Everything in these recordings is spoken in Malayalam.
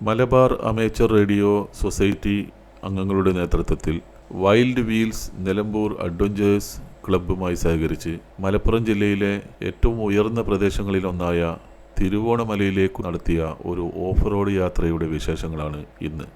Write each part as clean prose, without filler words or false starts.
മലബാർ അമേച്ചർ റേഡിയോ സൊസൈറ്റി അംഗങ്ങളുടെ നേതൃത്വത്തിൽ വൈൽഡ് വീൽസ് നിലമ്പൂർ അഡ്വഞ്ചേഴ്സ് ക്ലബ്ബുമായി സഹകരിച്ച് മലപ്പുറം ജില്ലയിലെ ഏറ്റവും ഉയർന്ന പ്രദേശങ്ങളിലൊന്നായ തിരുവോണമലയിലേക്ക് നടത്തിയ ഒരു ഓഫ് റോഡ് യാത്രയുടെ വിശേഷങ്ങളാണ് ഇന്ന്.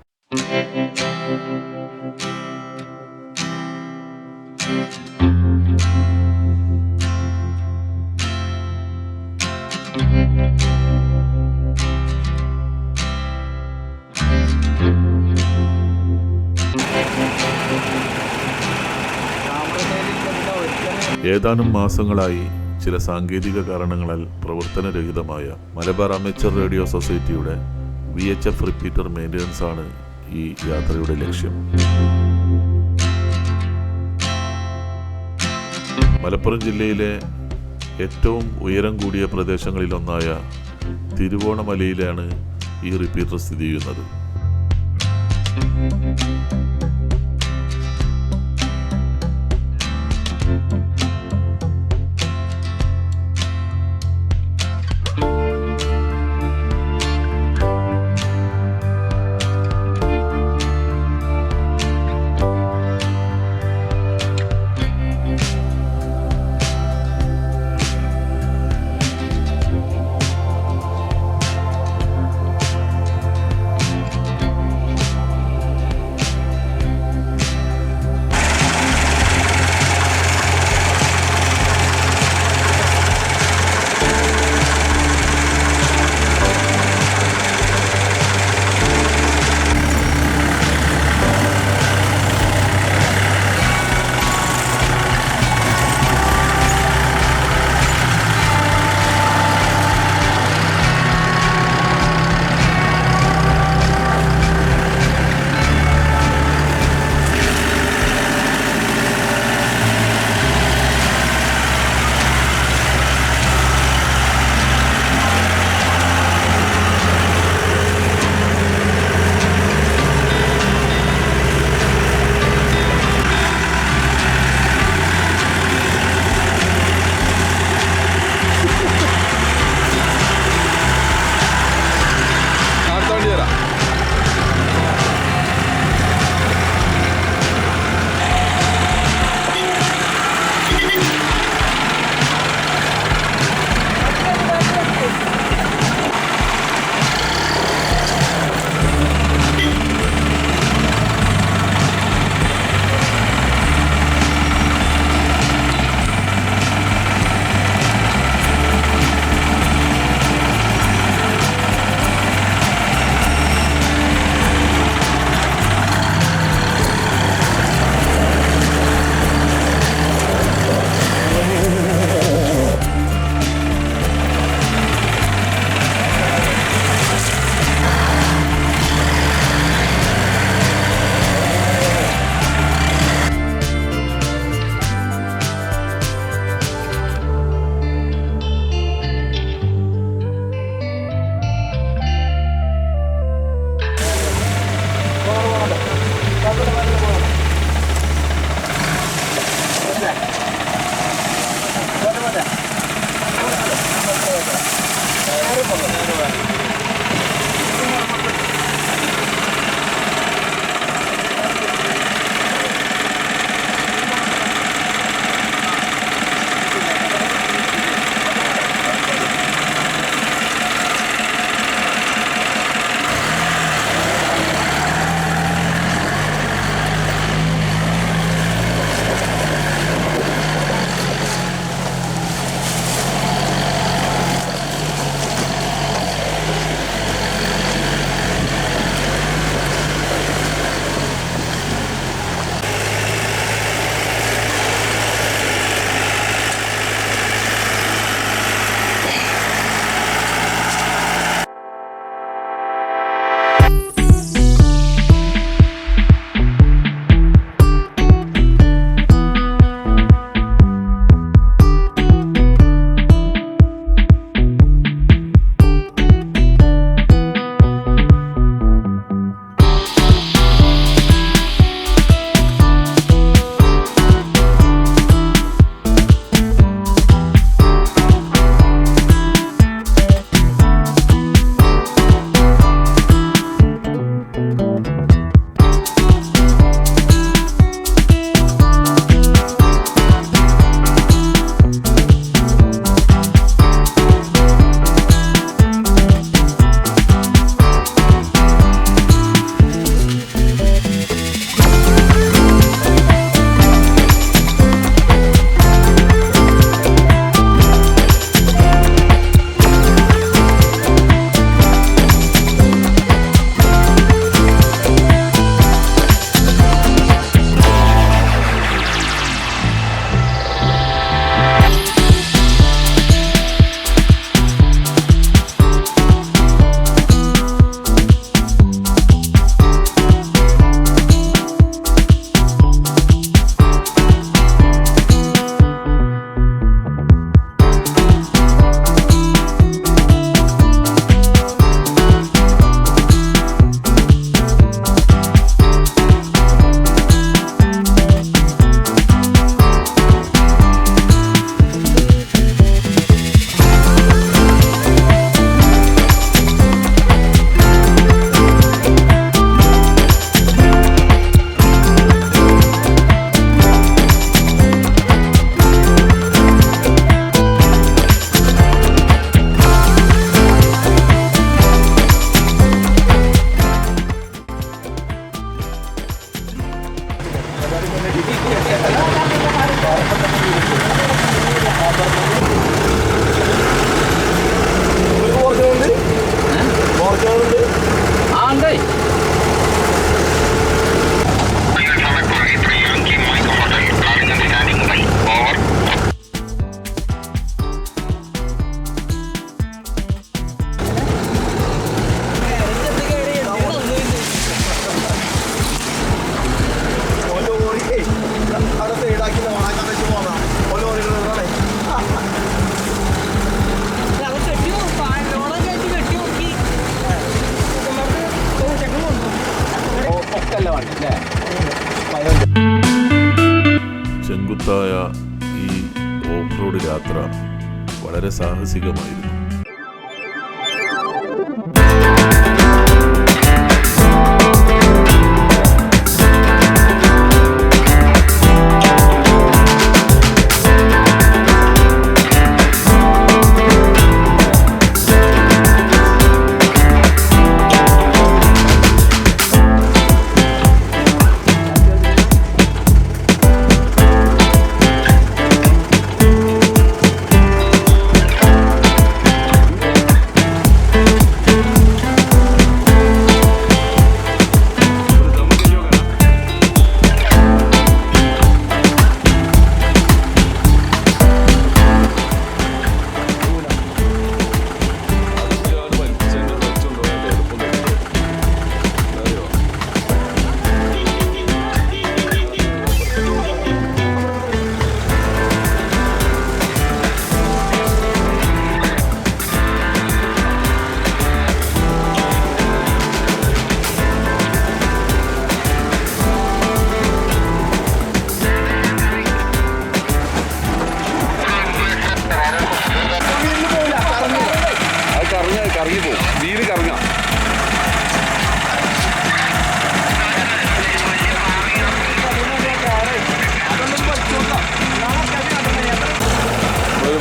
ഏതാനും മാസങ്ങളായി ചില സാങ്കേതിക കാരണങ്ങളാൽ പ്രവർത്തനരഹിതമായ മലബാർ അമേച്ചർ റേഡിയോ സൊസൈറ്റിയുടെ VHF റിപ്പീറ്റർ മെയിൻ്റനൻസ് ആണ് ഈ യാത്രയുടെ ലക്ഷ്യം. മലപ്പുറം ജില്ലയിലെ ഏറ്റവും ഉയരം കൂടിയ പ്രദേശങ്ങളിലൊന്നായ തിരുവോണമലയിലാണ് ഈ റിപ്പീറ്റർ സ്ഥിതി ചെയ്യുന്നത്. ബൃഹത്തായ ഈ ഓഫ് റോഡ് യാത്ര വളരെ സാഹസികമായിരുന്നു.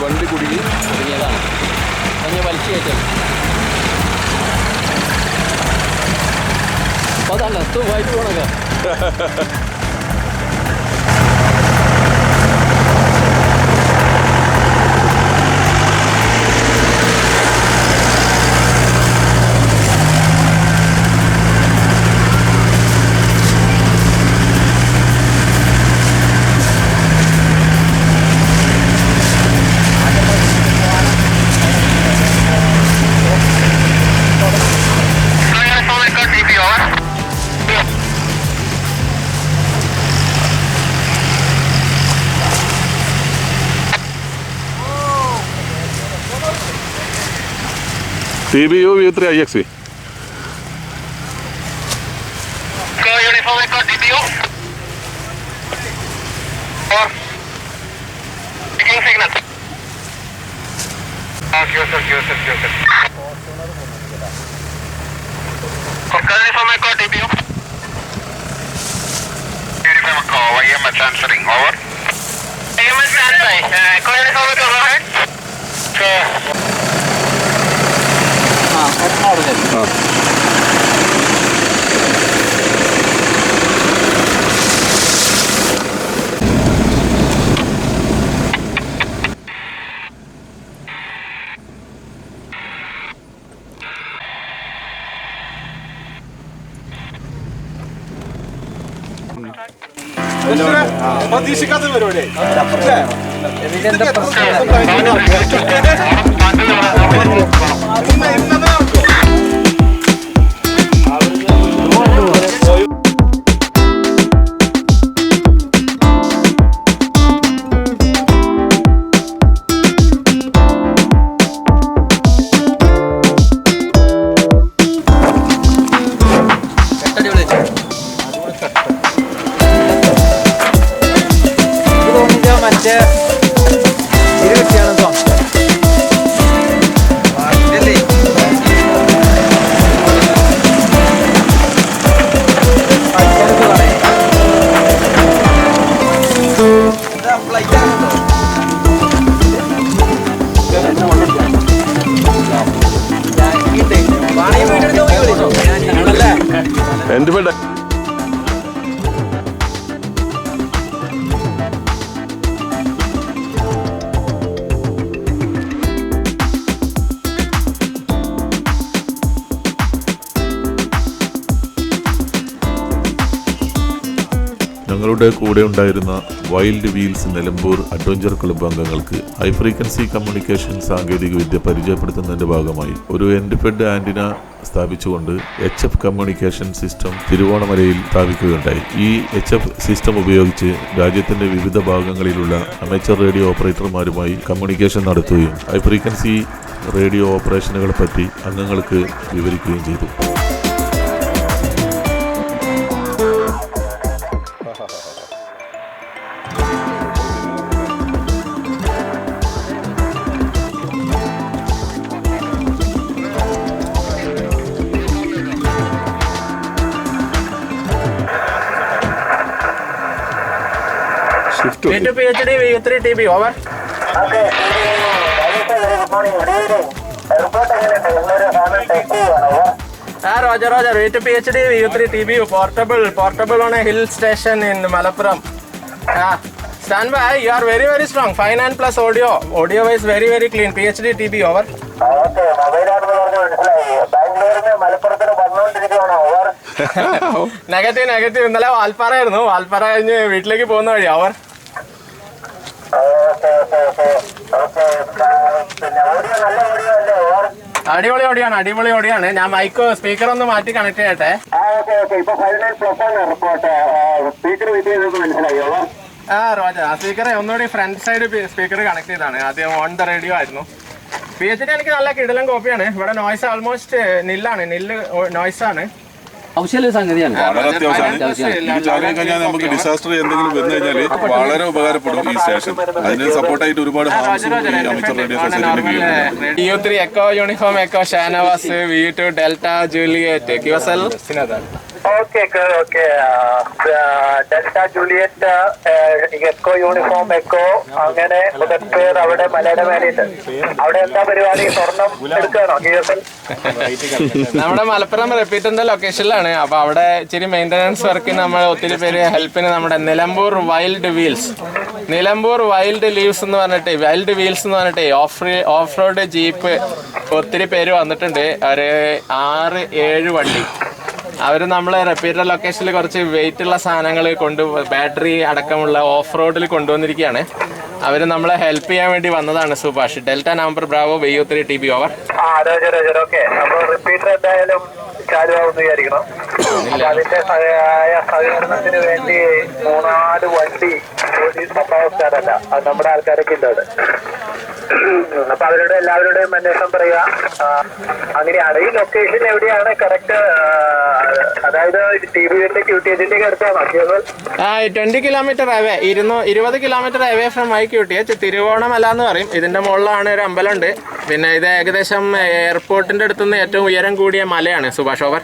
വണ്ടി കുടുങ്ങി കുടുങ്ങിയതാണ്. വലിച്ചു കയറ്റം അപ്പോൾ അതല്ല സുഖമായിട്ട് പോണൊക്കെ. TBU V3 IXV. Uniform record TBU. Or taking signal. QSL. Uniform record TBU. Uniform record YMS answering. Over. YMS answering. Uniform record. Go ahead. Sure. പ്രതീക്ഷിക്കാത്ത പരിപാടി മറ്റേ ഇരുപത്തിയാണ് എൻ്റെ പേര് ഞങ്ങളുടെ കൂടെ ഉണ്ടായിരുന്ന wild wheels Nilambur adventure club അംഗങ്ങൾക്ക് ഹൈ ഫ്രീക്വൻസി കമ്മ്യൂണിക്കേഷൻ സാങ്കേതികവിദ്യ പരിചയപ്പെടുത്തുന്നതിന്റെ ഭാഗമായി ഒരു എൻഡ് ആന്റിന സ്ഥാപിച്ചുകൊണ്ട് HF കമ്മ്യൂണിക്കേഷൻ സിസ്റ്റം തിരുവോണമലയിൽ സ്ഥാപിക്കുകയുണ്ടായി. ഈ HF സിസ്റ്റം ഉപയോഗിച്ച് രാജ്യത്തിന്റെ വിവിധ ഭാഗങ്ങളിലുള്ള അമേച്ചർ റേഡിയോ ഓപ്പറേറ്റർമാരുമായി കമ്മ്യൂണിക്കേഷൻ നടത്തുകയും ഹൈ ഫ്രീക്വൻസി റേഡിയോ ഓപ്പറേഷനുകളെ പറ്റി അംഗങ്ങൾക്ക് വിവരിക്കുകയും ചെയ്തു. V2 PhD, V3 TB, over. Okay, good morning. Good evening. Report Roger, V2 PhD, V3 TB, portable on a hill station in Malappuram. Stand by, you are very, very strong. 5.9 plus audio. Audio is very, very clean. PhD TB, over. Okay, negative ഇന്നലെ വാൽപ്പാറയായിരുന്നു. വാൽപ്പാറ കഴിഞ്ഞ് വീട്ടിലേക്ക് പോകുന്ന വഴി, അവർ. അടിപൊളി ഓടിയാണ്. ഞാൻ മൈക്ക് സ്പീക്കർ ഒന്ന് മാറ്റി കണക്ട് ചെയ്യട്ടെ. റോജർ, ആ സ്പീക്കറെ ഒന്നുകൂടി ഫ്രണ്ട് സൈഡ് സ്പീക്കർ കണക്ട് ചെയ്താണ്. ആദ്യം ഓൺ ദ റേഡിയോ ആയിരുന്നു. PhD എനിക്ക് നല്ല കിടിലൻ കോപ്പിയാണ്. ഇവിടെ നോയ്സ് ആൾമോസ്റ്റ് നില്ല് നോയ്സാണ്. ആവശ്യമുള്ള സംഗതിയാണ്. വളരെ അത്യാവശ്യമാണ്. ഇത് ചാർജ് കഴിഞ്ഞാൽ നമുക്ക് ഡിസാസ്റ്റർ എന്തെങ്കിലും വന്നു കഴിഞ്ഞാൽ വളരെ ഉപകാരപ്പെടും ഈ സ്റ്റേഷൻ. അതിന് സപ്പോർട്ടായിട്ട് ഒരുപാട് U3 Echo Uniform Echo Shanavas V2 Delta Juliet QSL. Okay. Delta Juliet Echo Uniform Echo അങ്ങനെ പേര് അവിടെ മലയുടെ മേലെയുണ്ട്. അവിടെ എന്താ പരിപാടി? സ്വർണം എടുക്കണോ? നമ്മുടെ മലപ്പുറം റിപ്പീറ്റിന്റെ ലൊക്കേഷനിലാണ്. അപ്പൊ അവിടെ ഇച്ചിരി മെയിൻ്റനൻസ് വർക്കിന് നമ്മൾ ഒത്തിരി പേര് ഹെൽപ്പിന് നമ്മുടെ നിലമ്പൂർ വൈൽഡ് വീൽസ് എന്ന് പറഞ്ഞിട്ട് ഓഫ് റോഡ് ജീപ്പ് ഒത്തിരി പേര് വന്നിട്ടുണ്ട്. ഒരു 6-7 വണ്ടി. അവർ നമ്മളെ റിപ്പീറ്റർ ലൊക്കേഷനിൽ കുറച്ച് വെയിറ്റ് ഉള്ള സാധനങ്ങൾ ബാറ്ററി അടക്കമുള്ള ഓഫ് റോഡിൽ കൊണ്ടുവന്നിരിക്കുകയാണ്. അവർ നമ്മളെ ഹെൽപ്പ് ചെയ്യാൻ വേണ്ടി വന്നതാണ്. Subhash, delta number Bravo VU3 TB, over. Okay, അപ്പൊ റിപ്പീറ്റർ എന്തായാലും ചാലുവാന്ന് വിചാരിക്കണം. അതിന്റെ സഹകരണത്തിന് വേണ്ടി 3-4 വണ്ടി സംഭവക്കാരല്ല, അത് നമ്മുടെ ആൾക്കാരൊക്കെ ഉണ്ട് അവിടെ. അപ്പൊ അവരുടെ എല്ലാവരുടെയും അന്വേഷണം പറയുക. അങ്ങനെയാണ്. ഈ ലൊക്കേഷൻ എവിടെയാണ് കറക്റ്റ്? അതായത് TBന്റെ QTHന്റെ അടുത്താണോ? 20 kilometre away, 20 kilometre away from QTH. തിരുവോണമല എന്ന് പറയും. ഇതിന്റെ മുകളിലാണ് ഒരു അമ്പലമുണ്ട്. പിന്നെ ഇത് ഏകദേശം എയർപോർട്ടിന്റെ അടുത്തുനിന്ന് ഏറ്റവും ഉയരം കൂടിയ മലയാണ്. സുഭാഷ്, ഓവർ.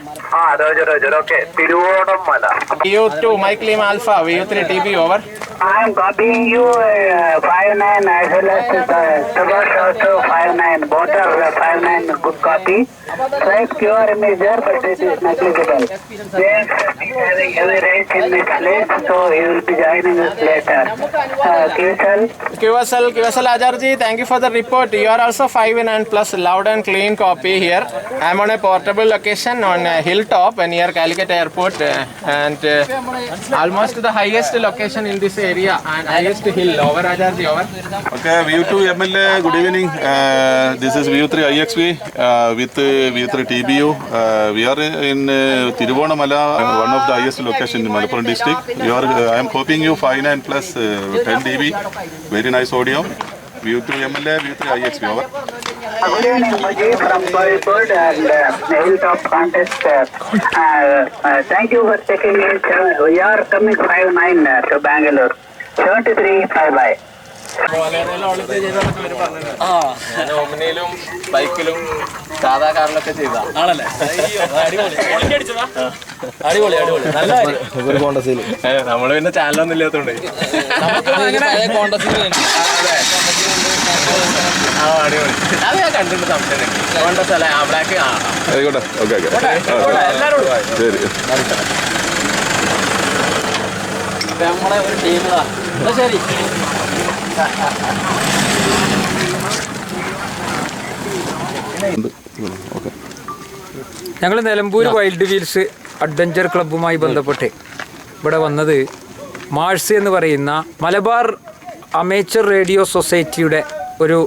ഓക്കെ, തിരുവോണം മല. U2 Mike Lima Alpha VU3 TB, over. I am copying you 59 as well as Subhash also 59. Both are 59 good copy. Right, QR image there, but it is negligible. We are having heavy rains in this place, so he will be joining us later. QSL Ajarji, thank you for the report. You are also 5.9 plus loud and clean copy here. I am on a portable location on a hilltop near Calicut Airport and almost the highest location in this area and highest hill. Over, Ajarji, over. Okay, VU2 MLA, good evening. This is VU3 IXV with VU3 TBU. We are in Tiruvonamala, one of the highest location in Malappuram district. I am copying you 59 plus 10 dB. Very nice audio. VU3 MLA, VU3 IXV, over. Good evening, Mujib from Kozhikode and Hilltop Contest. Thank you for taking it. We are coming 5-9 to Bangalore. 73, bye-bye. ഞാൻ ഓമനയിലും ബൈക്കിലും സാധാ കാറിലൊക്കെ ചെയ്താ ആണല്ലേ? അടിപൊളി നമ്മള് പിന്നെ ചാനലൊന്നും ഇല്ലാത്തോണ്ട് അടിപൊളി അത് ഞാൻ കണ്ടിട്ട് സംശയം കോണ്ടസ് അല്ലേ? ആ ബ്ലാക്ക്. ആയിക്കോട്ടെ, ഓക്കെ എല്ലാരോടും ശരി. നമ്മളെ ഒരു ടീമിലാ. ശരി. ഞങ്ങൾ നിലമ്പൂർ വൈൽഡ് വീൽസ് അഡ്വഞ്ചർ ക്ലബ്ബുമായി ബന്ധപ്പെട്ട് ഇവിടെ വന്നത് മാഴ്സ് എന്ന് പറയുന്ന മലബാർ അമേച്ചർ റേഡിയോ സൊസൈറ്റിയുടെ ഒരു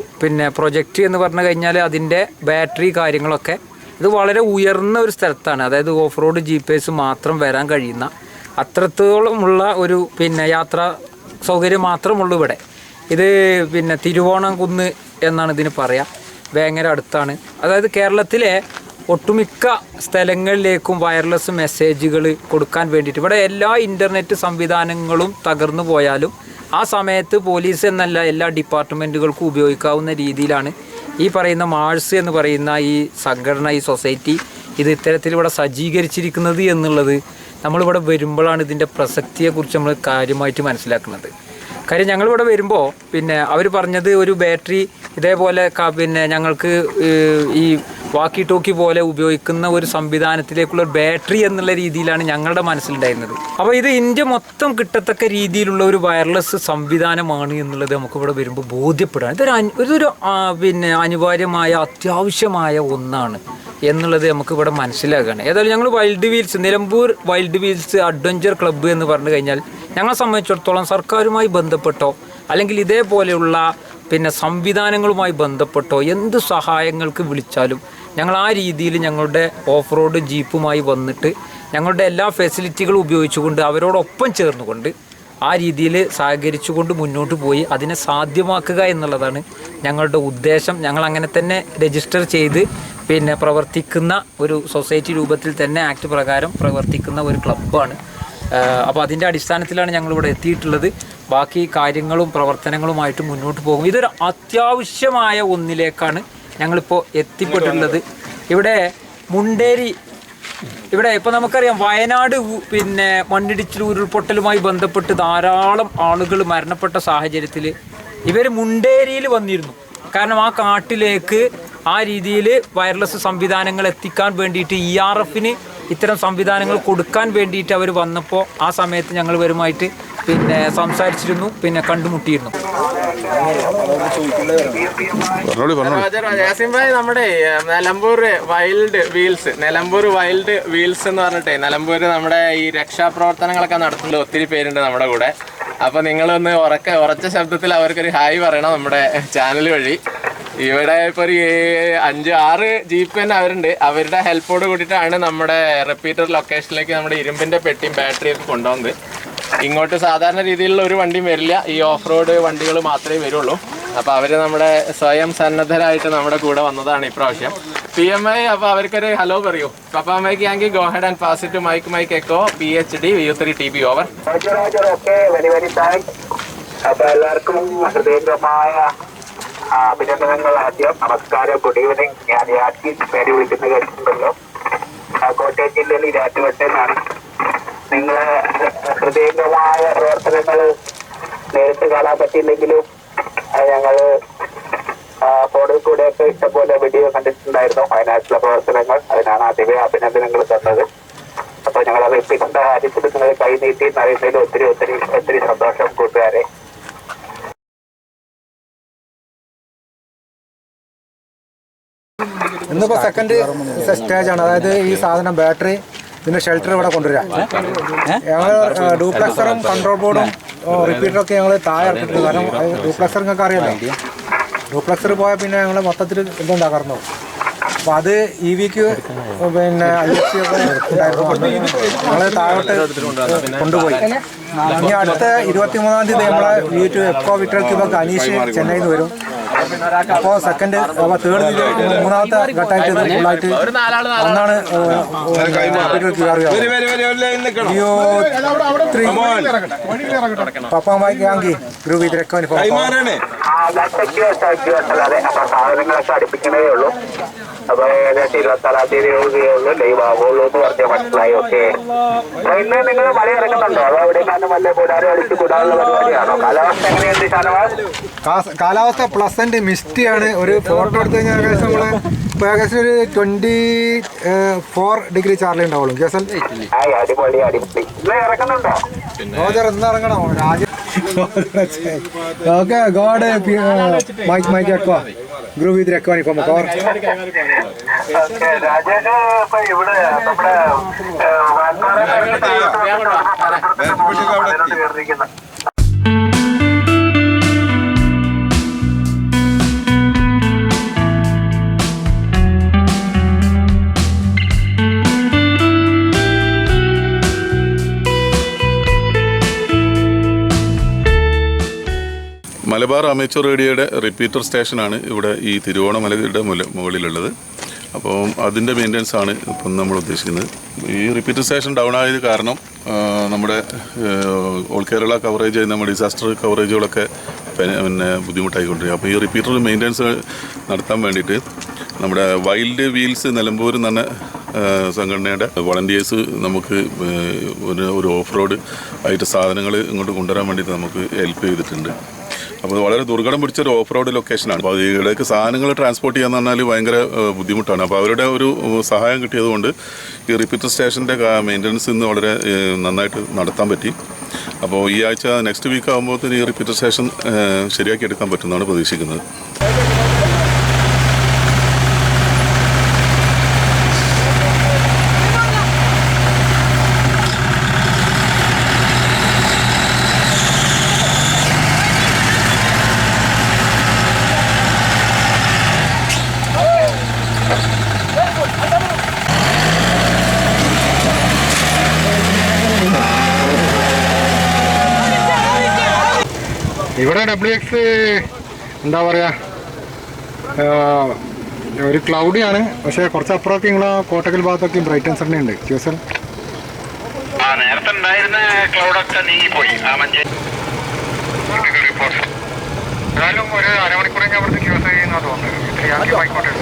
പ്രൊജക്റ്റ് എന്ന് പറഞ്ഞു കഴിഞ്ഞാൽ അതിൻ്റെ ബാറ്ററി കാര്യങ്ങളൊക്കെ ഇത് വളരെ ഉയർന്ന ഒരു സ്ഥലത്താണ്. അതായത് ഓഫ് റോഡ് ജീപ്പേഴ്സ് മാത്രം വരാൻ കഴിയുന്ന അത്രത്തോളമുള്ള ഒരു യാത്രാ സൗകര്യം മാത്രമുള്ളൂ ഇവിടെ. ഇത് തിരുവോണംകുന്ന് എന്നാണ് ഇതിന് പറയുക. വേങ്ങര അടുത്താണ്. അതായത് കേരളത്തിലെ ഒട്ടുമിക്ക സ്ഥലങ്ങളിലേക്കും വയർലെസ് മെസ്സേജുകൾ കൊടുക്കാൻ വേണ്ടിയിട്ട് ഇവിടെ എല്ലാ ഇൻ്റർനെറ്റ് സംവിധാനങ്ങളും തകർന്നു പോയാലും ആ സമയത്ത് പോലീസ് എന്നല്ല എല്ലാ ഡിപ്പാർട്ട്മെൻറ്റുകൾക്കും ഉപയോഗിക്കാവുന്ന രീതിയിലാണ് ഈ പറയുന്ന മാഴ്സ് എന്ന് പറയുന്ന ഈ സംഘടന, ഈ സൊസൈറ്റി ഇത് ഇത്തരത്തിലിവിടെ സജ്ജീകരിച്ചിരിക്കുന്നത് എന്നുള്ളത് നമ്മളിവിടെ വരുമ്പോഴാണ് ഇതിൻ്റെ പ്രസക്തിയെക്കുറിച്ച് നമ്മൾ കാര്യമായിട്ട് മനസ്സിലാക്കുന്നത്. കാര്യം ഞങ്ങളിവിടെ വരുമ്പോൾ പിന്നെ അവർ പറഞ്ഞത് ഒരു ബാറ്ററി ഇതേപോലെ പിന്നെ ഞങ്ങൾക്ക് ഈ വാക്കി ടോക്കി പോലെ ഉപയോഗിക്കുന്ന ഒരു സംവിധാനത്തിലേക്കുള്ള ഒരു ബാറ്ററി എന്നുള്ള രീതിയിലാണ് ഞങ്ങളുടെ മനസ്സിലുണ്ടായിരുന്നത്. അപ്പോൾ ഇത് ഇന്ത്യ മൊത്തം കിട്ടത്തക്ക രീതിയിലുള്ള ഒരു വയർലെസ് സംവിധാനമാണ് എന്നുള്ളത് നമുക്കിവിടെ വരുമ്പോൾ ബോധ്യപ്പെടാൻ ഇതൊരു പിന്നെ അനിവാര്യമായ അത്യാവശ്യമായ ഒന്നാണ് എന്നുള്ളത് നമുക്കിവിടെ മനസ്സിലാക്കുകയാണ്. ഏതായാലും ഞങ്ങൾ wild wheels Nilambur wild wheels adventure club എന്ന് പറഞ്ഞു കഴിഞ്ഞാൽ ഞങ്ങളെ സംബന്ധിച്ചിടത്തോളം സർക്കാരുമായി ബന്ധപ്പെട്ടോ അല്ലെങ്കിൽ ഇതേപോലെയുള്ള പിന്നെ സംവിധാനങ്ങളുമായി ബന്ധപ്പെട്ടോ എന്ത് സഹായങ്ങൾക്ക് വിളിച്ചാലും ഞങ്ങൾ ആ രീതിയിൽ ഞങ്ങളുടെ ഓഫ് റോഡ് ജീപ്പുമായി വന്നിട്ട് ഞങ്ങളുടെ എല്ലാ ഫെസിലിറ്റികളും ഉപയോഗിച്ചുകൊണ്ട് അവരോടൊപ്പം ചേർന്നുകൊണ്ട് ആ രീതിയിൽ സഹകരിച്ചുകൊണ്ട് മുന്നോട്ട് പോയി അതിനെ സാധ്യമാക്കുക എന്നുള്ളതാണ് ഞങ്ങളുടെ ഉദ്ദേശം. ഞങ്ങൾ അങ്ങനെ തന്നെ രജിസ്റ്റർ ചെയ്ത് പിന്നെ പ്രവർത്തിക്കുന്ന ഒരു സൊസൈറ്റി രൂപത്തിൽ തന്നെ ആക്ട് പ്രകാരം പ്രവർത്തിക്കുന്ന ഒരു ക്ലബ്ബാണ്. അപ്പോൾ അതിൻ്റെ അടിസ്ഥാനത്തിലാണ് ഞങ്ങളിവിടെ എത്തിയിട്ടുള്ളത്. ബാക്കി കാര്യങ്ങളും പ്രവർത്തനങ്ങളുമായിട്ട് മുന്നോട്ട് പോകും. ഇതൊരു അത്യാവശ്യമായ ഒന്നിലേക്കാണ് ഞങ്ങളിപ്പോൾ എത്തിപ്പെട്ടിട്ടുള്ളത്. ഇവിടെ മുണ്ടേരി ഇവിടെ ഇപ്പോൾ നമുക്കറിയാം വയനാട് പിന്നെ മണ്ണിടിച്ചിൽ ഉരുൾപൊട്ടലുമായി ബന്ധപ്പെട്ട് ധാരാളം ആളുകൾ മരണപ്പെട്ട സാഹചര്യത്തിൽ ഇവർ മുണ്ടേരിയിൽ വന്നിരുന്നു. കാരണം ആ കാട്ടിലേക്ക് ആ രീതിയിൽ വയർലെസ് സംവിധാനങ്ങൾ എത്തിക്കാൻ വേണ്ടിയിട്ട് ERFന് ഇത്തരം സംവിധാനങ്ങൾ കൊടുക്കാൻ വേണ്ടിയിട്ട് അവർ വന്നപ്പോൾ ആ സമയത്ത് ഞങ്ങൾ ഇവരുമായിട്ട് പിന്നെ സംസാരിച്ചിരുന്നു, പിന്നെ കണ്ടുമുട്ടിയിരുന്നു. യാസിൻ ഭായ്, നമ്മുടെ നിലമ്പൂർ വൈൽഡ് വീൽസ് എന്ന് പറഞ്ഞിട്ടേ നിലമ്പൂർ നമ്മുടെ ഈ രക്ഷാപ്രവർത്തനങ്ങളൊക്കെ നടത്തുന്നത് ഒത്തിരി പേരുണ്ട് നമ്മുടെ കൂടെ. അപ്പോൾ നിങ്ങളൊന്ന് ഉറച്ച ശബ്ദത്തിൽ അവർക്കൊരു ഹായ് പറയണം നമ്മുടെ ചാനൽ വഴി. ഇവിടെ ഇപ്പോൾ ഒരു 5-6 ജീപ്പ് തന്നെ അവരുണ്ട്. അവരുടെ ഹെൽപ്പോട് കൂടിയിട്ടാണ് നമ്മുടെ റിപ്പീറ്റർ ലൊക്കേഷനിലേക്ക് നമ്മുടെ ഇരുമ്പിൻ്റെ പെട്ടിയും ബാറ്ററിയൊക്കെ കൊണ്ടുവന്നത്. ഇങ്ങോട്ട് സാധാരണ രീതിയിലുള്ള ഒരു വണ്ടിയും വരില്ല, ഈ ഓഫ് റോഡ് വണ്ടികൾ മാത്രമേ വരുള്ളൂ. അപ്പോൾ അവർ നമ്മുടെ സ്വയം സന്നദ്ധരായിട്ട് നമ്മുടെ കൂടെ വന്നതാണ് ഇപ്രാവശ്യം. PMI, അപ്പോൾ അവർക്കൊരു ഹലോ പറയൂ. പപ്പാ മൈക്ക് ആണെങ്കിൽ go head and pass to mike echo PhD VU3 TB over. അപ്പോൾ എല്ലാവർക്കും ഹൃദയംഗമായ അഭിനന്ദനങ്ങൾ. ആദ്യം നമസ്കാരം, ഗുഡ് ഈവനിങ്. ഞാൻ യാക്കി പേര് വിളിക്കുന്ന കേട്ടിട്ടുണ്ടല്ലോ. കോട്ടയം ജില്ലയിൽ ഇരാറ്റുപേട്ടയിലാണ്. നിങ്ങളെ ഹൃദയംഗമായ പ്രവർത്തനങ്ങൾ നേരിട്ട് കാണാൻ പറ്റിയില്ലെങ്കിലും ഞങ്ങൾ ഫോണിൽ കൂടെയൊക്കെ ഇഷ്ടംപോലെ വീഡിയോ കണ്ടിട്ടുണ്ടായിരുന്നു വയനാട്ടിലെ പ്രവർത്തനങ്ങൾ. അതിനാണ് ആദ്യമേ അഭിനന്ദനങ്ങൾ തന്നത്. അപ്പോൾ ഞങ്ങൾ അത് എത്തിക്കേണ്ട കാര്യത്തിൽ നിങ്ങൾ കൈനീട്ടി അറിയുന്നതിൽ ഒത്തിരി ഒത്തിരി ഒത്തിരി സന്തോഷം കൂട്ടുകാരെ. ഇന്നിപ്പോൾ സെക്കൻഡ് സ്റ്റേജാണ്. അതായത് ഈ സാധനം ബാറ്ററി പിന്നെ ഷെൽട്ടർ ഇവിടെ കൊണ്ടുവരാം. ഞങ്ങൾ ഡ്യൂപ്ലക്സറും കൺട്രോൾ ബോർഡും റിപ്പീറ്ററൊക്കെ ഞങ്ങൾ താഴെ ഇറക്കിയിട്ടുണ്ട്. കാരണം ഡ്യൂപ്ലക്സർ നിങ്ങൾക്ക് അറിയാമല്ലോ. ഡ്യൂപ്ലക്സർ പോയാൽ പിന്നെ ഞങ്ങൾ മൊത്തത്തിൽ ഇതുണ്ടാക്കാറുണ്ടോ. അപ്പോൾ അത് EVക്ക് പിന്നെ IFC ഒക്കെ ഉണ്ടായിരുന്നു. ഞങ്ങൾ താഴോട്ട് കൊണ്ടുപോയി. ഇനി അടുത്ത 23-ാം തീയതി നമ്മളെ V2 എക്കോ വിക്ടർ ക്യൂബൊക്കെ അനീഷ് ചെന്നൈയിൽ നിന്ന് വരും. അപ്പോൾ സെക്കൻഡ് അപ്പോൾ തേർഡ് മൂന്നാമത്തെ ഘട്ടമായിട്ട് ഫുള്ളായിട്ട് ഒന്നാണ് പപ്പാമാക്കി ഗ്രൂപ്പ് ഇതിരക്കാൻ സാധനങ്ങളൊക്കെ അടുപ്പിക്കണേ ഉള്ളൂ. അപ്പൊ ഏകദേശം 26-ാം തീയതി ഉള്ളൂ ലൈവ് ആവുള്ളൂ എന്ന് പറഞ്ഞാൽ മനസ്സിലായി. ഓക്കെ, ഇന്ന് നിങ്ങൾ മഴ ഇറങ്ങുന്നുണ്ടോ? അതോ എവിടെയെങ്കിലും വല്ല കൂടാരം അടിച്ച് കൂടാനുള്ള പരിപാടിയാണോ? കാലാവസ്ഥ എങ്ങനെയുണ്ട് ഷാനവാസ്? കാലാവസ്ഥ പ്ലസന്റ് മിസ്റ്റിയാണ്. ഒരു ഫോട്ടോ എടുത്ത് കഴിഞ്ഞാൽ ഏകദേശം നമ്മൾ ഏകദേശം ഒരു 24 ഡിഗ്രി ചാർലി ഉണ്ടാവുള്ളൂ. കേസൽ അടിപൊളി അടിപൊളി. ഇന്ന് ഇറങ്ങുന്നുണ്ടോ? ഇന്ന് ഇറങ്ങണോ? ഓക്കെ, ഗോഡ് മൈക്ക് അക്വാ ഗ്രൂപ്പ് വിത്ത് രക്വാനി ഫോം കവർ. രാജേഷ് ഇപ്പൊ ഇവിടെ നമ്മുടെ മലബാർ അമേച്ചർ റേഡിയോയുടെ റിപ്പീറ്റർ സ്റ്റേഷനാണ് ഇവിടെ ഈ തിരുവോണമലയുടെ മുകളിലുള്ളത്. അപ്പോൾ അതിൻ്റെ മെയിൻ്റനൻസ് ആണ് ഇപ്പം നമ്മൾ ഉദ്ദേശിക്കുന്നത്. ഈ റിപ്പീറ്റർ സ്റ്റേഷൻ ഡൗൺ ആയത് കാരണം നമ്മുടെ ഓൾ കേരള കവറേജ് ചെയ്യുന്ന ഡിസാസ്റ്റർ കവറേജുകളൊക്കെ പിന്നെ ബുദ്ധിമുട്ടായിക്കൊണ്ടിരിക്കുക. അപ്പോൾ ഈ റിപ്പീറ്റർ മെയിൻ്റനൻസ് നടത്താൻ വേണ്ടിയിട്ട് നമ്മുടെ വൈൽഡ് വീൽസ് നിലമ്പൂർ എന്ന് പറഞ്ഞ സംഘടനയുടെ വളണ്ടിയേഴ്സ് നമുക്ക് ഒരു ഓഫ് റോഡ് ആയിട്ട് സാധനങ്ങൾ ഇങ്ങോട്ട് കൊണ്ടുവരാൻ വേണ്ടിയിട്ട് നമുക്ക് ഹെൽപ്പ് ചെയ്തിട്ടുണ്ട്. അപ്പോൾ വളരെ ദുർഘടം പിടിച്ചൊരു ഓഫ് റോഡ് ലൊക്കേഷനാണ്. അപ്പോൾ ഇവിടേക്ക് സാധനങ്ങൾ ട്രാൻസ്പോർട്ട് ചെയ്യാന്ന് പറഞ്ഞാൽ ഭയങ്കര ബുദ്ധിമുട്ടാണ്. അപ്പോൾ അവരുടെ ഒരു സഹായം കിട്ടിയതുകൊണ്ട് ഈ റിപ്പീറ്റർ സ്റ്റേഷൻ്റെ മെയിൻ്റനൻസ് ഇന്ന് വളരെ നന്നായിട്ട് നടത്താൻ പറ്റി. അപ്പോൾ ഈ ആഴ്ച നെക്സ്റ്റ് വീക്ക് ആകുമ്പോഴത്തേന് ഈ റിപ്പീറ്റർ സ്റ്റേഷൻ ശരിയാക്കി എടുക്കാൻ പറ്റുമെന്നാണ് പ്രതീക്ഷിക്കുന്നത്. ഇവിടെ WX എന്താ പറയുക, ഒരു ക്ലൗഡിയാണ്. പക്ഷേ കുറച്ചപ്പുറമൊക്കെ നിങ്ങളെ കോട്ടക്കൽ ഭാഗത്തൊക്കെ ബ്രൈറ്റൻസ് തന്നെ ഉണ്ട്. ക്യൂസൽ നേരത്തെ ഉണ്ടായിരുന്ന ക്ലൗഡൊക്കെ നീങ്ങിപ്പോയി. ഏതായാലും ഒരു അരമണിക്കൂർ കഴിഞ്ഞാൽ അവിടുത്തെ ക്യൂസ് ചെയ്യുന്ന തോന്നുന്നു. ആയിക്കോട്ടെ.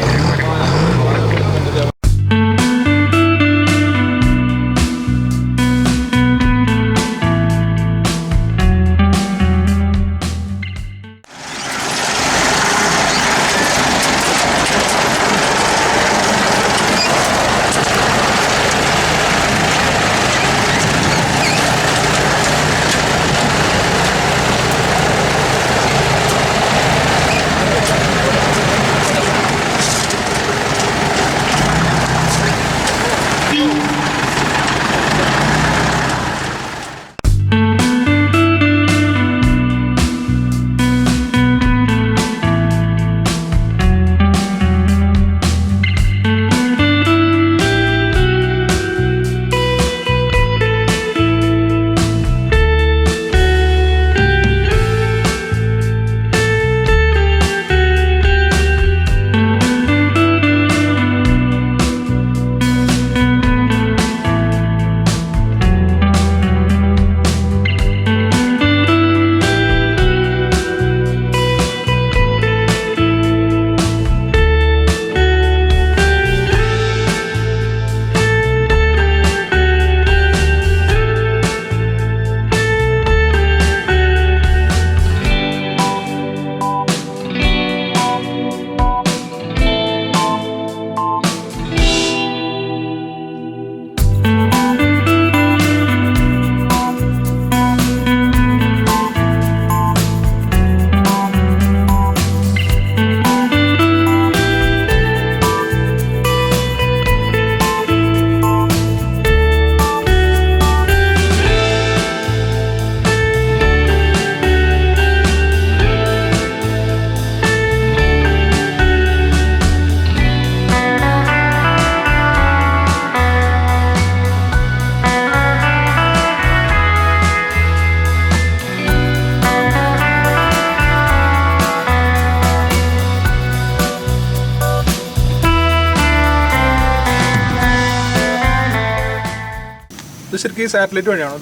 ശരിക്കും സാറ്റലൈറ്റ് വഴിയാണോ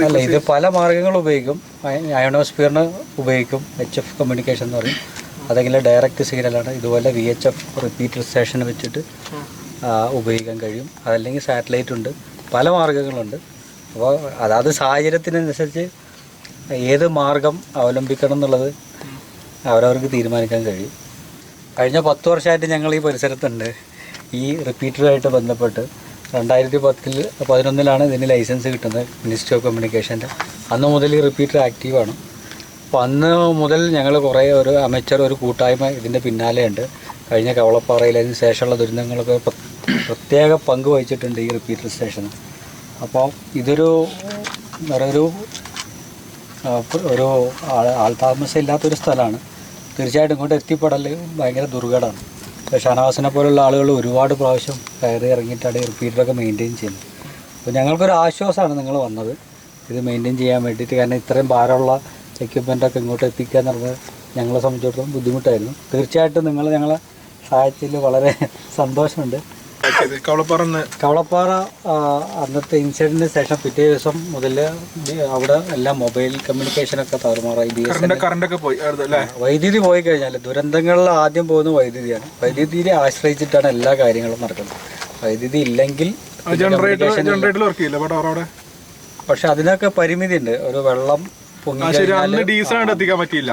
അല്ല, ഇത് പല മാർഗ്ഗങ്ങൾ ഉപയോഗിക്കും. അയോണോസ്ഫിയറിന് ഉപയോഗിക്കും. HF കമ്മ്യൂണിക്കേഷൻ എന്ന് പറയും. അതെങ്കിലും ഡയറക്റ്റ് സിഗ്നലാണ്. ഇതുപോലെ VHF റിപ്പീറ്റർ സ്റ്റേഷൻ വെച്ചിട്ട് ഉപയോഗിക്കാൻ കഴിയും. അതല്ലെങ്കിൽ സാറ്റലൈറ്റ് ഉണ്ട്. പല മാർഗ്ഗങ്ങളുണ്ട്. അപ്പോൾ അതാത് സാഹചര്യത്തിനനുസരിച്ച് ഏത് മാർഗം അവലംബിക്കണം എന്നുള്ളത് അവരവർക്ക് തീരുമാനിക്കാൻ കഴിയും. കഴിഞ്ഞ 10 വർഷമായിട്ട് ഞങ്ങൾ ഈ പരിസരത്തുണ്ട്. ഈ റിപ്പീറ്ററുമായിട്ട് ബന്ധപ്പെട്ട് 2011 ഇതിന് ലൈസൻസ് കിട്ടുന്നത് മിനിസ്ട്രി ഓഫ് കമ്മ്യൂണിക്കേഷൻ്റെ. അന്ന് മുതൽ ഈ റിപ്പീറ്റർ ആക്റ്റീവാണ്. അപ്പോൾ അന്ന് മുതൽ ഞങ്ങൾ കുറേ ഒരു അമേച്ചർ ഒരു കൂട്ടായ്മ ഇതിൻ്റെ പിന്നാലെയുണ്ട്. കഴിഞ്ഞ കവളപ്പാറയിൽ അതിന് ശേഷമുള്ള ദുരന്തങ്ങളൊക്കെ പ്രത്യേക പങ്ക് വഹിച്ചിട്ടുണ്ട് ഈ റിപ്പീറ്റർ സ്റ്റേഷൻ. അപ്പോൾ ഇതൊരു ഒരു ആൾതാമസം ഇല്ലാത്തൊരു സ്ഥലമാണ്. തീർച്ചയായിട്ടും ഇങ്ങോട്ട് എത്തിപ്പെടൽ ഭയങ്കര ദുർഘടമാണ്. ഷാനവാസിനെ പോലുള്ള ആളുകൾ ഒരുപാട് പ്രാവശ്യം കയറി ഇറങ്ങിയിട്ടാണ് ഈ റിപ്പീറ്ററൊക്കെ മെയിൻറ്റെയിൻ ചെയ്യുന്നത്. അപ്പോൾ ഞങ്ങൾക്കൊരു ആശ്വാസമാണ് നിങ്ങൾ വന്നത് ഇത് മെയിൻറ്റെയിൻ ചെയ്യാൻ വേണ്ടിയിട്ട്. കാരണം ഇത്രയും ഭാരമുള്ള എക്യുപ്മെൻറ്റൊക്കെ ഇങ്ങോട്ട് എത്തിക്കുക എന്ന് പറഞ്ഞാൽ ഞങ്ങളെ സംബന്ധിച്ചിടത്തോളം ബുദ്ധിമുട്ടായിരുന്നു. തീർച്ചയായിട്ടും നിങ്ങൾ ഞങ്ങളെ സഹായിച്ചതിൽ വളരെ സന്തോഷമുണ്ട്. കവളപ്പാറ അന്നത്തെ ഇൻസിഡൻറ്റിന് ശേഷം പിറ്റേ ദിവസം മുതൽ അവിടെ എല്ലാം മൊബൈൽ കമ്മ്യൂണിക്കേഷനൊക്കെ താറുമാറായി. വൈദ്യുതി പോയി കഴിഞ്ഞാൽ ദുരന്തങ്ങളിൽ ആദ്യം പോകുന്ന വൈദ്യുതിയാണ്. വൈദ്യുതിയെ ആശ്രയിച്ചിട്ടാണ് എല്ലാ കാര്യങ്ങളും നടക്കുന്നത്. വൈദ്യുതി ഇല്ലെങ്കിൽ ജനറേറ്റർ വർക്ക് ചെയ്യില്ല അവിടെ. പക്ഷെ അതിനൊക്കെ പരിമിതി ഉണ്ട്. ഒരു വെള്ളം പൊങ്ങി എത്തിക്കാൻ പറ്റിയില്ല.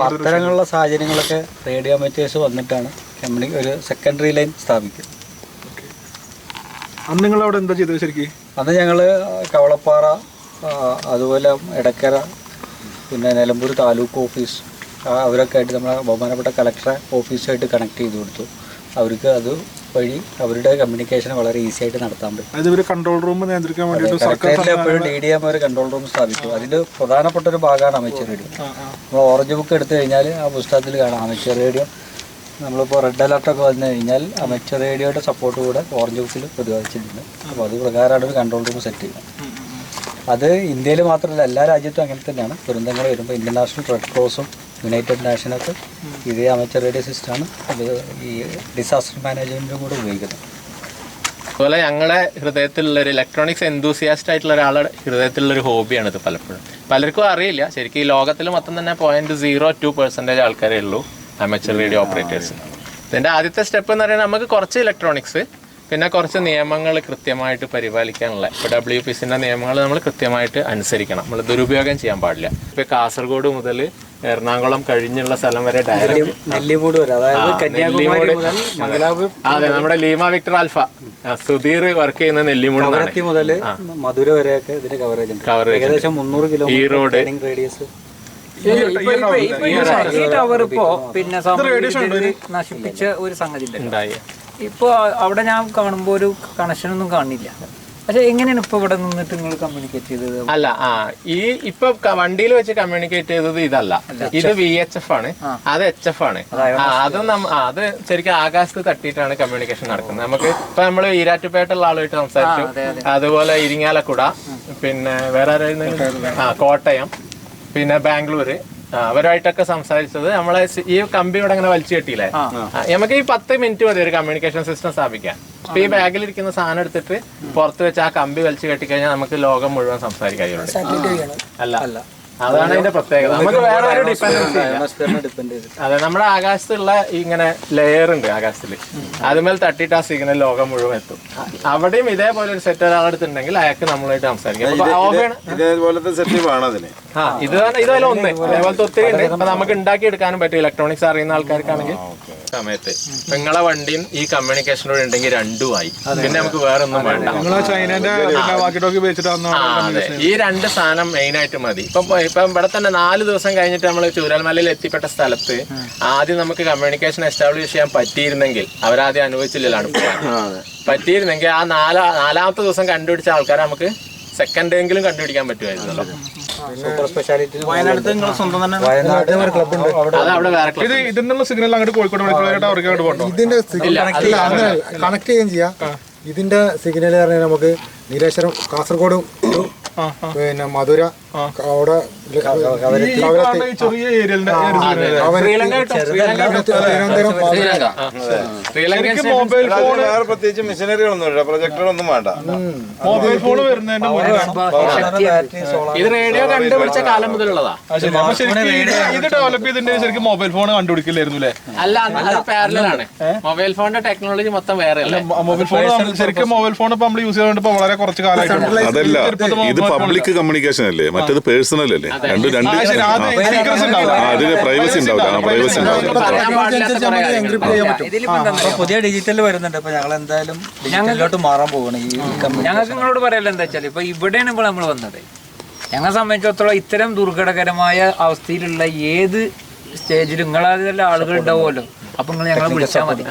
അത്തരങ്ങളുള്ള സാഹചര്യങ്ങളൊക്കെ റേഡിയോ അമേച്ചേഴ്സ് വന്നിട്ടാണ് ഒരു സെക്കൻഡറി ലൈൻ സ്ഥാപിക്കുന്നത്. അന്ന് നിങ്ങൾ അവിടെ എന്താ ചെയ്തത് ശരിക്കും? അന്ന് ഞങ്ങൾ കവളപ്പാറ, അതുപോലെ എടക്കര, പിന്നെ നിലമ്പൂർ താലൂക്ക് ഓഫീസ് അവരൊക്കെ ആയിട്ട് നമ്മളെ ബഹുമാനപ്പെട്ട കളക്ടറെ ഓഫീസുമായിട്ട് കണക്ട് ചെയ്ത് കൊടുത്തു. അവർക്ക് അത് വഴി അവരുടെ കമ്മ്യൂണിക്കേഷൻ വളരെ ഈസി ആയിട്ട് നടത്താൻ പറ്റും. കൺട്രോൾ റൂം നിയന്ത്രിക്കാൻ വേണ്ടി സെക്രട്ടറിയിൽ എപ്പോഴും DDM ഒരു കൺട്രോൾ റൂം സ്ഥാപിച്ചു. അതിൻ്റെ പ്രധാനപ്പെട്ട ഒരു ഭാഗമാണ് അമേച്ചർ റേഡിയോ. നമ്മൾ ഓറഞ്ച് ബുക്ക് എടുത്തു കഴിഞ്ഞാൽ ആ പുസ്തകത്തിൽ കാണാം അമേച്ചർ റേഡിയോ. നമ്മളിപ്പോൾ റെഡ് അലർട്ടൊക്കെ വന്നു കഴിഞ്ഞാൽ അമേച്ചർ റേഡിയോയുടെ സപ്പോർട്ട് കൂടെ ഓറഞ്ച് ബുക്കിൽ പ്രതിപാദിച്ചിട്ടുണ്ട്. അപ്പോൾ അത് പ്രകാരമാണ് ഒരു കൺട്രോൾ റൂം സെറ്റ് ചെയ്യുന്നത്. അത് ഇന്ത്യയിൽ മാത്രമല്ല എല്ലാ രാജ്യത്തും അങ്ങനെ തന്നെയാണ്. ദുരന്തങ്ങൾ വരുമ്പോൾ ഇന്റർനാഷണൽ റെഡ് ക്രോസും യുണൈറ്റഡ് നാഷനൊക്കെ ഇതേ അമേച്ചർ റേഡിയോ സിസ്റ്റമാണ് അത് ഈ ഡിസാസ്റ്റർ മാനേജ്മെൻറ്റും കൂടെ ഉപയോഗിക്കുന്നത്. അതുപോലെ ഞങ്ങളുടെ ഹൃദയത്തിലുള്ളൊരു ഇലക്ട്രോണിക്സ് എന്തൂസിയാസ്റ്റ് ആയിട്ടുള്ള ഒരാളുടെ ഹൃദയത്തിലുള്ളൊരു ഹോബിയാണ് ഇത്. പലർക്കും അറിയില്ല. ശരിക്കും ഈ ലോകത്തിൽ മൊത്തം തന്നെ 0.02% ആൾക്കാരേ ഉള്ളൂ അമേച്ചർ റേഡിയോ ഓപ്പറേറ്റേഴ്സ്. ഇതിൻ്റെ ആദ്യത്തെ സ്റ്റെപ്പ് എന്ന് പറയുന്നത് നമുക്ക് കുറച്ച് ഇലക്ട്രോണിക്സ്, പിന്നെ കുറച്ച് നിയമങ്ങൾ കൃത്യമായിട്ട് പരിപാലിക്കാനുള്ള. ഇപ്പോൾ WPCൻ്റെ നിയമങ്ങൾ നമ്മൾ കൃത്യമായിട്ട് അനുസരിക്കണം. നമ്മൾ ദുരുപയോഗം ചെയ്യാൻ പാടില്ല. ഇപ്പോൾ കാസർഗോഡ് മുതൽ എറണാകുളം കഴിഞ്ഞുള്ള സ്ഥലം വരെ നെല്ലിമൂട് വരെ, അതായത് കന്യാകുമാരി മുതൽ മംഗലാപുരം. അതെ, നമ്മുടെ Leema Victor alpha Sudheer work ചെയ്യുന്ന നെല്ലിമൂട് മുതൽ മധുര വരെയൊക്കെ ഇതിന്റെ കവറേജ് ഉണ്ട്. ഏകദേശം 300 കിലോമീറ്റർ റേഡിയസ്. ഈ ടവർ ഇപ്പോ പിന്നെ നശിപ്പിച്ച ഒരു സംഗതി ഉണ്ടായി. ഇപ്പൊ അവിടെ ഞാൻ കാണുമ്പോ ഒരു കണക്ഷൻ ഒന്നും കാണില്ല. പക്ഷെ എങ്ങനെയാണ് ഇപ്പൊ ഇവിടെ നിന്നിട്ട് നിങ്ങൾ കമ്മ്യൂണിക്കേറ്റ് ചെയ്തത്? അല്ല, ഇപ്പൊ വണ്ടിയിൽ വെച്ച് കമ്മ്യൂണിക്കേറ്റ് ചെയ്തത് ഇതല്ല, ഇത് VHF ആണ്, അത് HF ആണ്. അത് ശരിക്കും ആകാശത്ത് തട്ടിയിട്ടാണ് കമ്മ്യൂണിക്കേഷൻ നടക്കുന്നത്. നമുക്ക് ഇപ്പൊ നമ്മള് ഈരാറ്റുപേട്ടുള്ള ആളുമായിട്ട് സംസാരിച്ചു, അതുപോലെ ഇരിങ്ങാലക്കുട, പിന്നെ വേറെ ആരായിരുന്നു, കോട്ടയം, പിന്നെ ബാംഗ്ലൂര്, അവരുമായിട്ടൊക്കെ സംസാരിച്ചത് നമ്മളെ ഈ കമ്പി ഇവിടെ ഇങ്ങനെ വലിച്ചു കെട്ടിയില്ലേ, നമുക്ക് ഈ 10 മിനിറ്റ് മതി ഒരു കമ്മ്യൂണിക്കേഷൻ സിസ്റ്റം സ്ഥാപിക്കാൻ. ഇപ്പൊ ഈ ബാഗിലിരിക്കുന്ന സാധനം എടുത്തിട്ട് പുറത്ത് വെച്ച് ആ കമ്പി വലിച്ചു കെട്ടിക്കഴിഞ്ഞാൽ നമുക്ക് ലോകം മുഴുവൻ സംസാരിക്കാൻ കഴിയും. അല്ല, അതാണ് ഇതിന്റെ പ്രത്യേകത. നമുക്ക് വേറെ ഒരു ഡിപ്പെൻഡൻസി. അതെ, നമ്മുടെ ആകാശത്തുള്ള ഇങ്ങനെ ലെയർ ഉണ്ട് ആകാശത്തില്, അതുമേൽ തട്ടിയിട്ട് ആ സിഗ്നൽ ലോകം മുഴുവൻ എത്തും. അവിടെയും ഇതേപോലെ ഒരു സെറ്റ് ഒരാളെടുത്തുണ്ടെങ്കിൽ അയാൾക്ക് നമ്മളായിട്ട് സംസാരിക്കാം. ഇതുപോലെ ഒന്ന് അതേപോലത്തെ ഒത്തിരി ഉണ്ട്. അപ്പൊ നമുക്ക് ഉണ്ടാക്കി എടുക്കാനും പറ്റും ഇലക്ട്രോണിക്സ് അറിയുന്ന ആൾക്കാർക്കാണെങ്കിൽ. സമയത്ത് നിങ്ങളെ വണ്ടിയും ഈ കമ്മ്യൂണിക്കേഷനോട് ഉണ്ടെങ്കിൽ രണ്ടുമായി, പിന്നെ നമുക്ക് വേറെ ഒന്നും വേണ്ട. ഈ 2 സാധനം മെയിൻ ആയിട്ട് മതി. ഇപ്പം ഇവിടെ തന്നെ 4 ദിവസം കഴിഞ്ഞിട്ട് നമ്മൾ ചൂരൽമലയിൽ എത്തിപ്പെട്ട സ്ഥലത്ത് ആദ്യം നമുക്ക് കമ്മ്യൂണിക്കേഷൻ എസ്റ്റാബ്ലിഷ് ചെയ്യാൻ പറ്റിയിരുന്നെങ്കിൽ, അവരാദ്യം അനുഭവിച്ചില്ലല്ലോ പറ്റിയിരുന്നെങ്കിൽ ആ 4ാമത്തെ ദിവസം കണ്ടുപിടിച്ച ആൾക്കാരെ നമുക്ക് സെക്കൻഡെങ്കിലും കണ്ടുപിടിക്കാൻ പറ്റുമായിരുന്നല്ലോ. സൂപ്പർ സ്പെഷ്യാലിറ്റി വയനാട് ഇതിനുള്ള സിഗ്നൽ അങ്ങോട്ട് കോഴിക്കോട് ഇതിന്റെ കണക്ട് ചെയ്യുകയും ചെയ്യാം. ഇതിന്റെ സിഗ്നൽ പറഞ്ഞാൽ നമുക്ക് നീലേശ്വരം, കാസർഗോഡും, പിന്നെ മധുര, അവിടെ ചെറിയ മൊബൈൽ ഫോൺ പ്രത്യേകിച്ച് മെഷീനറികളൊന്നും പ്രൊജക്ടറൊന്നും വേണ്ട. മൊബൈൽ ഫോൺ വരുന്നതിന്റെ ഇത് റേഡിയോ കണ്ടുപിടിച്ച കാലം മുതലുള്ളതാ. ഇത് ഡെവലപ്പ് ചെയ്തിട്ട് ശരിക്കും മൊബൈൽ ഫോൺ കണ്ടുപിടിക്കില്ലായിരുന്നു അല്ലേ? അല്ല, അത് പാരലലാണ്. മൊബൈൽ ഫോണിന്റെ ടെക്നോളജി മൊത്തം വേറെ അല്ല. മൊബൈൽ ഫോൺ ശരിക്കും മൊബൈൽ ഫോൺ ഇപ്പൊ നമ്മൾ യൂസ് ചെയ്തുകൊണ്ട് വളരെ കുറച്ച് കാലമായിട്ട്. അതല്ല, ഇത് പബ്ലിക് കമ്മ്യൂണിക്കേഷൻ അല്ലേ, മറ്റേത് പേഴ്സണൽ അല്ലേ. അതിന് പ്രൈവസി പുതിയ ഡിജിറ്റൽ വരുന്നുണ്ട്. അപ്പൊ ഞങ്ങൾ എന്തായാലും ഡിജിറ്റലിലോട്ട് മാറാൻ പോവാണ്. ഞങ്ങൾക്ക് നിങ്ങളോട് പറയാനുള്ള എന്താ വെച്ചാൽ ഇപ്പൊ ഇവിടെയാണ് ഇപ്പോൾ നമ്മൾ വന്നത്. ഞങ്ങളെ സംബന്ധിച്ചിടത്തോളം ഇത്തരം ദുർഘടകരമായ അവസ്ഥയിലുള്ള ഏത് സ്റ്റേജിലും നിങ്ങളതിലുള്ള ആളുകൾ ഉണ്ടാവുമല്ലോ. അപ്പൊ നിങ്ങൾ ഞങ്ങളെ വിളിച്ചാൽ മതി.